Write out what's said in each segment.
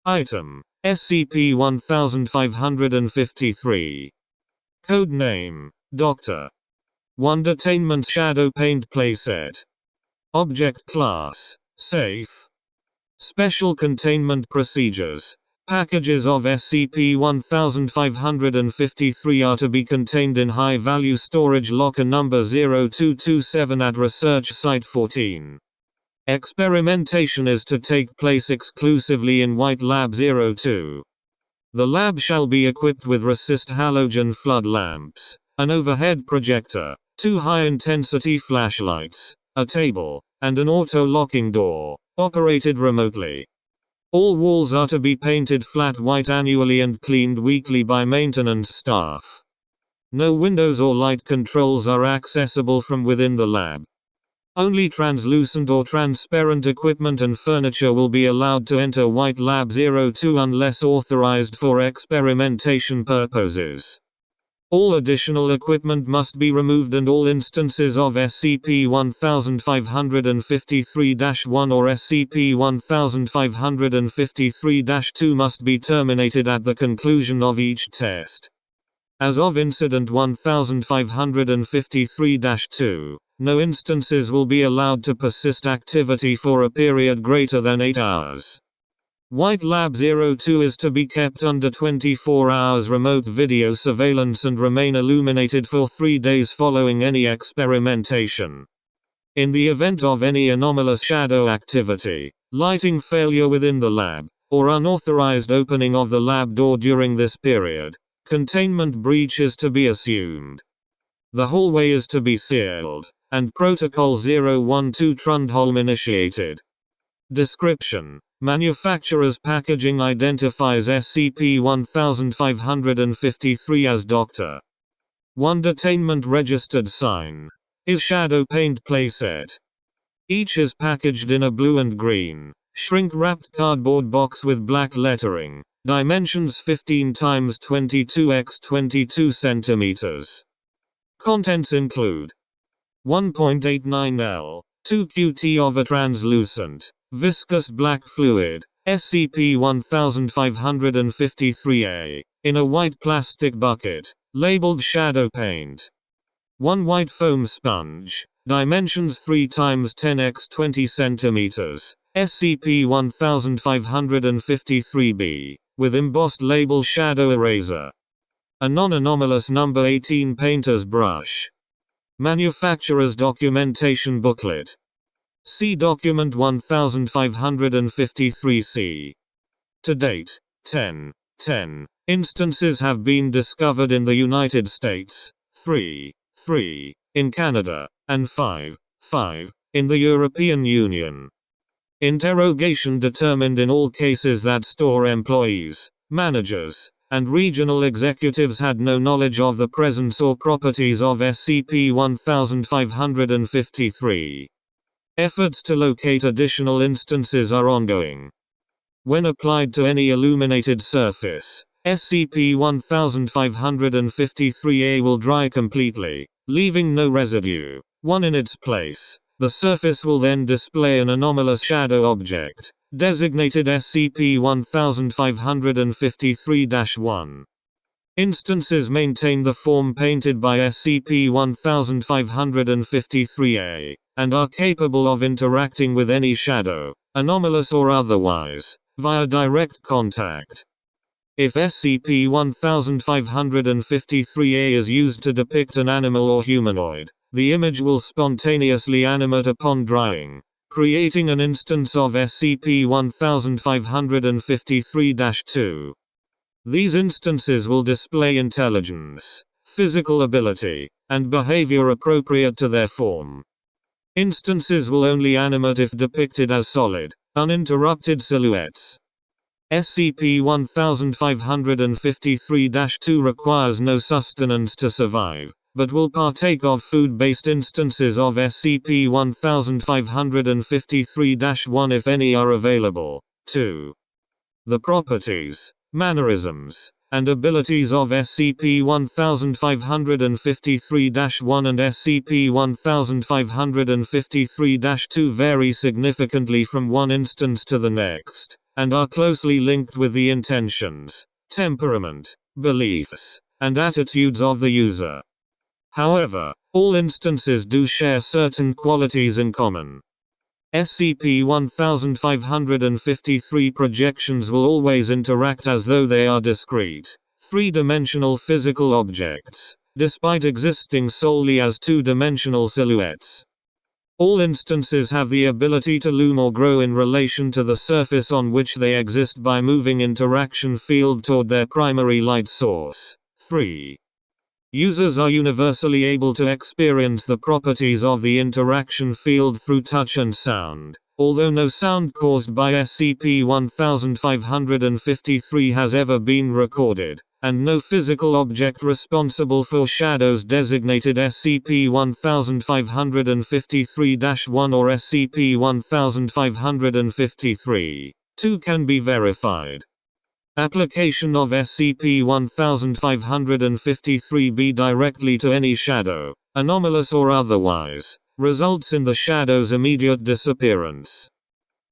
Item: SCP-1553. Codename: Dr. Wondertainment Shadow Paint Playset. Object Class: Safe. Special Containment Procedures. Packages of SCP-1553 are to be contained in high-value storage locker number 0227 at Research Site 14. Experimentation is to take place exclusively in White Lab 02. The lab shall be equipped with resist halogen flood lamps, an overhead projector, 2 high-intensity flashlights, a table, and an auto-locking door, operated remotely. All walls are to be painted flat white annually and cleaned weekly by maintenance staff. No windows or light controls are accessible from within the lab. Only translucent or transparent equipment and furniture will be allowed to enter White Lab 02 unless authorized for experimentation purposes. All additional equipment must be removed and all instances of SCP-1553-1 or SCP-1553-2 must be terminated at the conclusion of each test. As of Incident 1553-2, no instances will be allowed to persist activity for a period greater than 8 hours. White Lab 02 is to be kept under 24 hours remote video surveillance and remain illuminated for 3 days following any experimentation. In the event of any anomalous shadow activity, lighting failure within the lab, or unauthorized opening of the lab door during this period, containment breach is to be assumed. The hallway is to be sealed, and Protocol 012 Trundholm initiated. Description: Manufacturer's packaging identifies SCP-1553 as Dr. Wondertainment registered sign. Is Shadow Paint Playset. Each is packaged in a blue and green, shrink-wrapped cardboard box with black lettering, dimensions 15 x 22 x 22 cm. Contents include 1.89 L, 2 qt of a translucent, viscous black fluid, SCP-1553-A, in a white plastic bucket, labeled shadow paint. 1 white foam sponge, dimensions 3 x 10 x 20 cm, SCP-1553-B, with embossed label shadow eraser. A non-anomalous number 18 painter's brush. Manufacturer's documentation booklet. See Document 1553-C. To date, 10 instances have been discovered in the United States, 3 in Canada, and 5 in the European Union. Interrogation determined in all cases that store employees, managers, and regional executives had no knowledge of the presence or properties of SCP-1553. Efforts to locate additional instances are ongoing. When applied to any illuminated surface, SCP-1553-A will dry completely, leaving no residue. In its place, the surface will then display an anomalous shadow object, designated SCP-1553-1. Instances maintain the form painted by SCP-1553-A, and are capable of interacting with any shadow, anomalous or otherwise, via direct contact. If SCP-1553-A is used to depict an animal or humanoid, the image will spontaneously animate upon drying, creating an instance of SCP-1553-2. These instances will display intelligence, physical ability, and behavior appropriate to their form. Instances will only animate if depicted as solid, uninterrupted silhouettes. SCP-1553-2 requires no sustenance to survive, but will partake of food-based instances of SCP-1553-1 if any are available. 2. The properties, mannerisms, and abilities of SCP-1553-1 and SCP-1553-2 vary significantly from one instance to the next, and are closely linked with the intentions, temperament, beliefs, and attitudes of the user. However, all instances do share certain qualities in common. SCP-1553 projections will always interact as though they are discrete, three-dimensional physical objects, despite existing solely as two-dimensional silhouettes. All instances have the ability to loom or grow in relation to the surface on which they exist by moving interaction field toward their primary light source. 3. Users are universally able to experience the properties of the interaction field through touch and sound, although no sound caused by SCP-1553 has ever been recorded, and no physical object responsible for shadows designated SCP-1553-1 or SCP-1553-2 can be verified. Application of SCP-1553-B directly to any shadow, anomalous or otherwise, results in the shadow's immediate disappearance.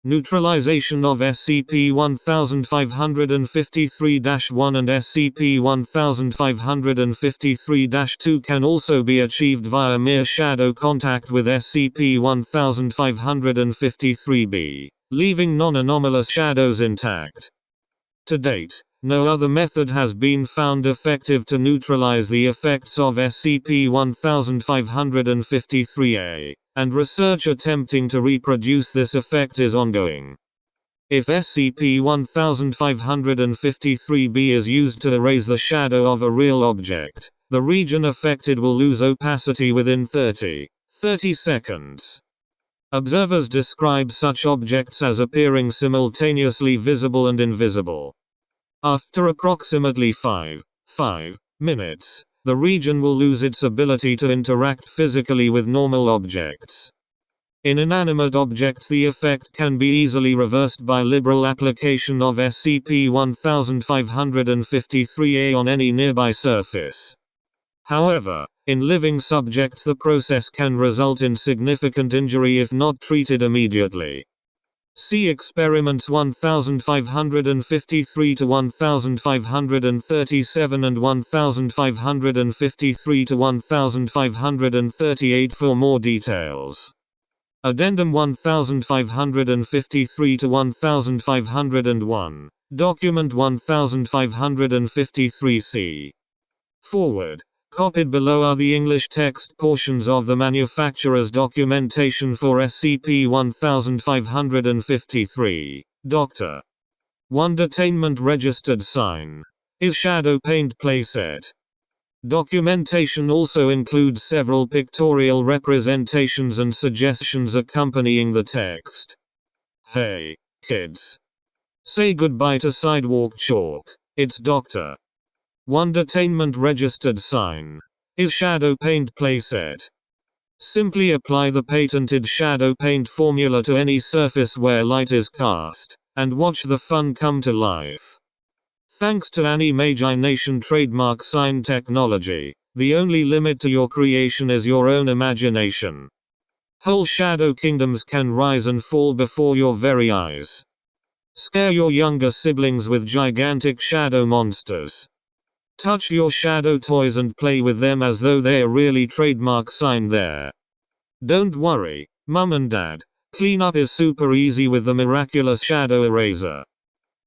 Neutralization of SCP-1553-1 and SCP-1553-2 can also be achieved via mere shadow contact with SCP-1553-B, leaving non-anomalous shadows intact. To date, no other method has been found effective to neutralize the effects of SCP-1553-A, and research attempting to reproduce this effect is ongoing. If SCP-1553-B is used to erase the shadow of a real object, the region affected will lose opacity within 30 seconds. Observers describe such objects as appearing simultaneously visible and invisible. After approximately 5 minutes, the region will lose its ability to interact physically with normal objects. In inanimate objects, the effect can be easily reversed by liberal application of SCP-1553-A on any nearby surface. However, in living subjects the process can result in significant injury if not treated immediately. See experiments 1553 to 1537 and 1553 to 1538 for more details. Addendum 1553 to 1501, Document 1553-C. Forward. Copied below are the English text portions of the manufacturer's documentation for SCP-1553. Dr. Wondertainment registered sign. Is shadow paint playset. Documentation also includes several pictorial representations and suggestions accompanying the text. Hey, kids. Say goodbye to sidewalk chalk. It's Dr. Wondertainment registered sign. Is shadow paint playset. Simply apply the patented shadow paint formula to any surface where light is cast, and watch the fun come to life. Thanks to Animagination trademark sign technology, the only limit to your creation is your own imagination. Whole shadow kingdoms can rise and fall before your very eyes. Scare your younger siblings with gigantic shadow monsters. Touch your shadow toys and play with them as though they are really trademark sign there. Don't worry, Mum and Dad, cleanup is super easy with the miraculous shadow eraser.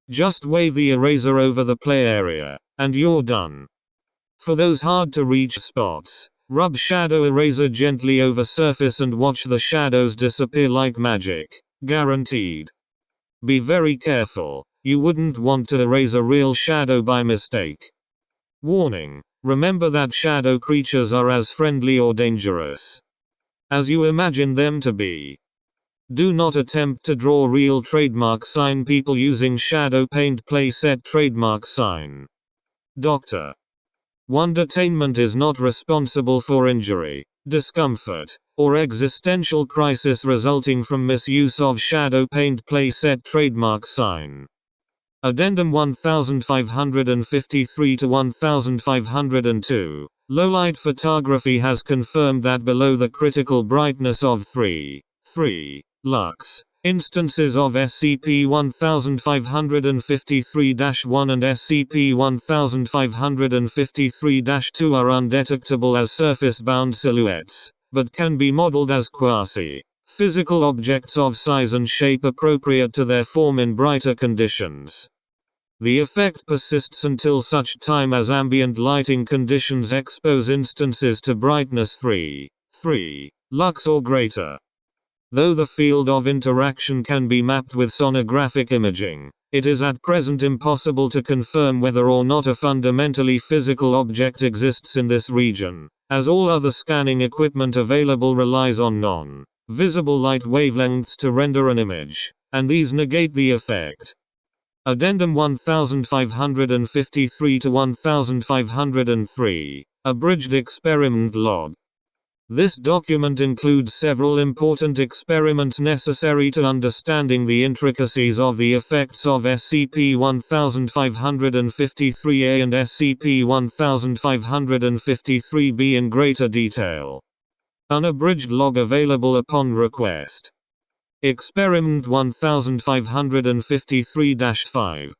Just wave the eraser over the play area, and you're done. For those hard to reach spots, rub shadow eraser gently over surface and watch the shadows disappear like magic, guaranteed. Be very careful, you wouldn't want to erase a real shadow by mistake. Warning, remember that shadow creatures are as friendly or dangerous as you imagine them to be. Do not attempt to draw real trademark sign people using shadow paint playset trademark sign. Dr. Wondertainment is not responsible for injury, discomfort, or existential crisis resulting from misuse of shadow paint playset trademark sign. Addendum 1553 to 1502. Low-light photography has confirmed that below the critical brightness of 3 lux, Instances of SCP-1553-1 and SCP-1553-2 are undetectable as surface-bound silhouettes, but can be modeled as quasi-physical objects of size and shape appropriate to their form in brighter conditions. The effect persists until such time as ambient lighting conditions expose instances to brightness 3 lux or greater. Though the field of interaction can be mapped with sonographic imaging, it is at present impossible to confirm whether or not a fundamentally physical object exists in this region, as all other scanning equipment available relies on non-visible light wavelengths to render an image, and these negate the effect. Addendum 1553 to 1503, Abridged Experiment Log. This document includes several important experiments necessary to understanding the intricacies of the effects of SCP-1553-A and SCP-1553-B in greater detail. Unabridged log available upon request. Experiment 1553-5.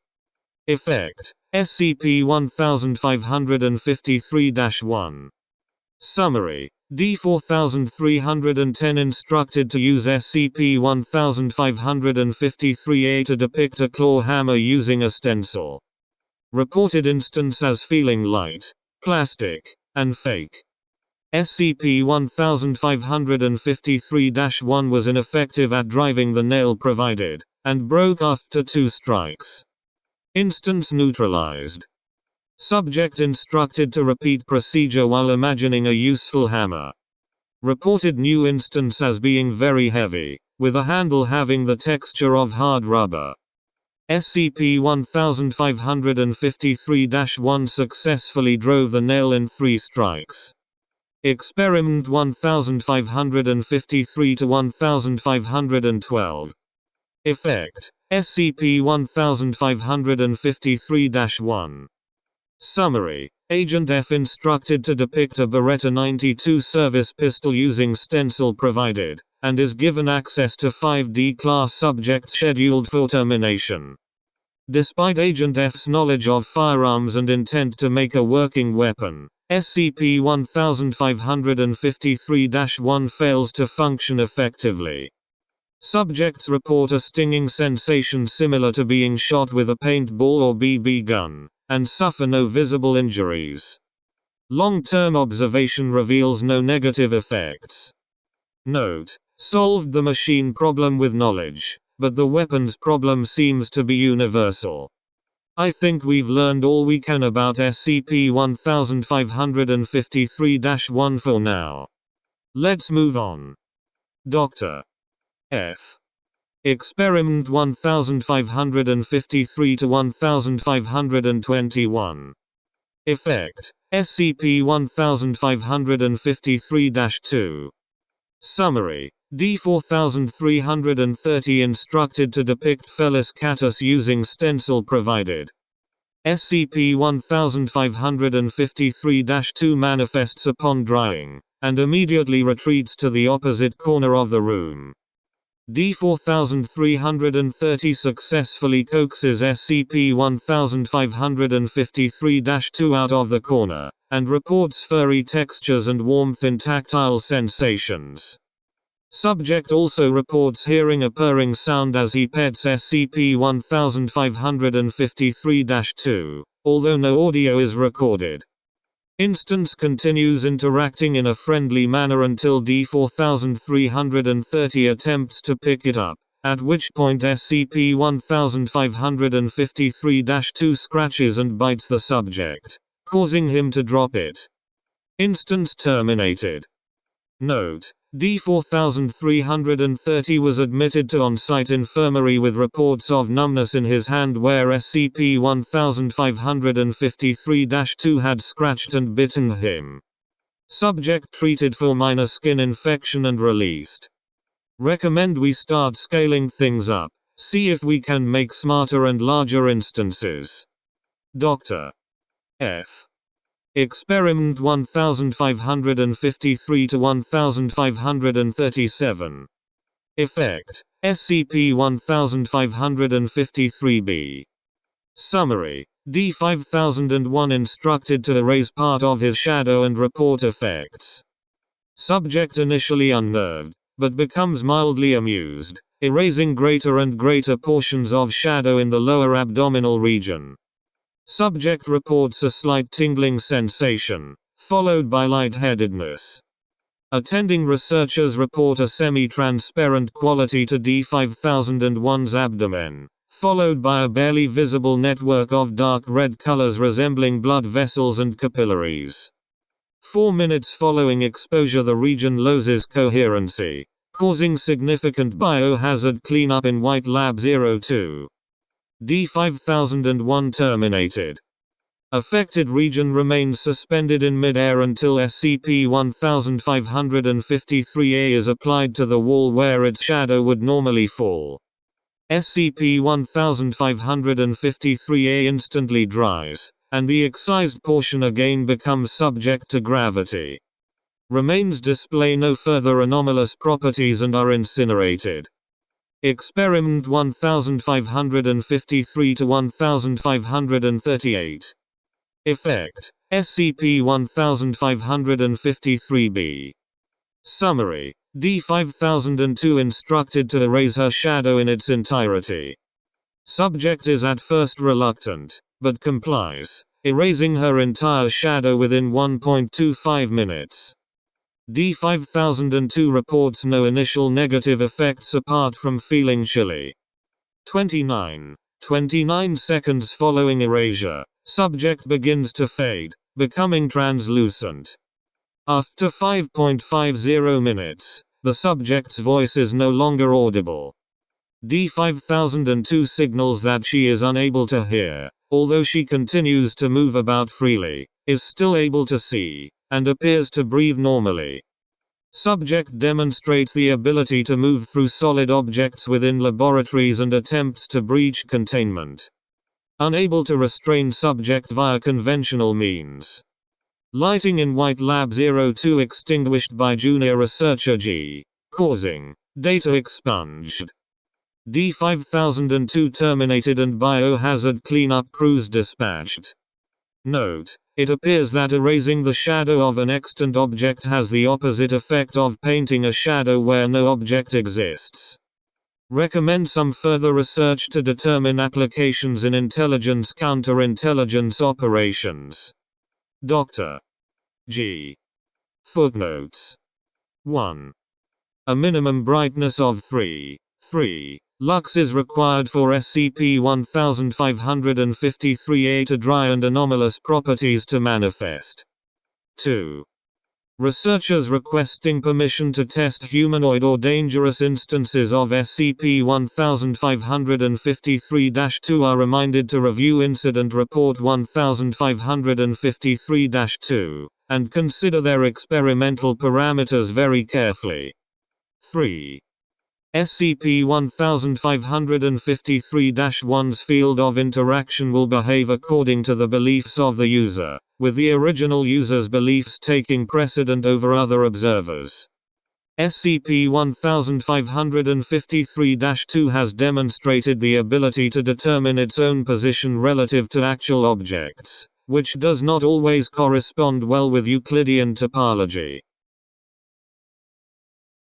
Effect: SCP-1553-1. Summary: D-4310 instructed to use SCP-1553-A to depict a claw hammer using a stencil. Reported instance as feeling light, plastic, and fake. SCP-1553-1 was ineffective at driving the nail provided, and broke after 2 strikes. Instance neutralized. Subject instructed to repeat procedure while imagining a useful hammer. Reported new instance as being very heavy, with a handle having the texture of hard rubber. SCP-1553-1 successfully drove the nail in 3 strikes. Experiment 1553 to 1512. Effect: SCP-1553-1. Summary: Agent F instructed to depict a Beretta 92 service pistol using stencil provided, and is given access to 5D class subjects scheduled for termination. Despite Agent F's knowledge of firearms and intent to make a working weapon, SCP-1553-1 fails to function effectively. Subjects report a stinging sensation similar to being shot with a paintball or BB gun, and suffer no visible injuries. Long-term observation reveals no negative effects. Note: solved the machine problem with knowledge, but the weapons problem seems to be universal. I think we've learned all we can about SCP-1553-1 for now. Let's move on. Dr. F. Experiment 1553 to 1521. Effect: SCP-1553-2. Summary: D-4330 instructed to depict Felis catus using stencil provided. SCP-1553-2 manifests upon drying, and immediately retreats to the opposite corner of the room. D-4330 successfully coaxes SCP-1553-2 out of the corner, and reports furry textures and warmth in tactile sensations. Subject also reports hearing a purring sound as he pets SCP-1553-2, although no audio is recorded. Instance continues interacting in a friendly manner until D-4330 attempts to pick it up, at which point SCP-1553-2 scratches and bites the subject, causing him to drop it. Instance terminated. Note: D-4330 was admitted to on-site infirmary with reports of numbness in his hand where SCP-1553-2 had scratched and bitten him. Subject treated for minor skin infection and released. Recommend we start scaling things up, see if we can make smarter and larger instances. Dr. F. Experiment 1553 to 1537. Effect: SCP-1553-B. Summary: D-5001 instructed to erase part of his shadow and report effects. Subject initially unnerved, but becomes mildly amused, erasing greater and greater portions of shadow in the lower abdominal region. Subject reports a slight tingling sensation, followed by lightheadedness. Attending researchers report a semi-transparent quality to D-5001's abdomen, followed by a barely visible network of dark red colors resembling blood vessels and capillaries. 4 minutes following exposure, the region loses coherency, causing significant biohazard cleanup in White Lab 02. D-5001 terminated. Affected region remains suspended in mid-air until SCP-1553-A is applied to the wall where its shadow would normally fall. SCP-1553-A instantly dries, and the excised portion again becomes subject to gravity. Remains display no further anomalous properties and are incinerated. Experiment 1553-1538. Effect: SCP-1553-B. Summary: D-5002 instructed to erase her shadow in its entirety. Subject is at first reluctant, but complies, erasing her entire shadow within 1.25 minutes. D-5002 reports no initial negative effects apart from feeling chilly. 29 seconds following erasure, subject begins to fade, becoming translucent. After 5.50 minutes, the subject's voice is no longer audible. D-5002 signals that she is unable to hear, although she continues to move about freely, is still able to see, and appears to breathe normally. Subject demonstrates the ability to move through solid objects within laboratories and attempts to breach containment. Unable to restrain subject via conventional means. Lighting in White Lab 02 extinguished by junior researcher G, causing data expunged. D-5002 terminated and biohazard cleanup crews dispatched. Note: it appears that erasing the shadow of an extant object has the opposite effect of painting a shadow where no object exists. Recommend some further research to determine applications in intelligence counterintelligence operations. Dr. G. Footnotes. 1. A minimum brightness of 3 lux is required for SCP-1553-A to dry and anomalous properties to manifest. 2. Researchers requesting permission to test humanoid or dangerous instances of SCP-1553-2 are reminded to review Incident Report 1553-2, and consider their experimental parameters very carefully. 3. SCP-1553-1's field of interaction will behave according to the beliefs of the user, with the original user's beliefs taking precedent over other observers. SCP-1553-2 has demonstrated the ability to determine its own position relative to actual objects, which does not always correspond well with Euclidean topology.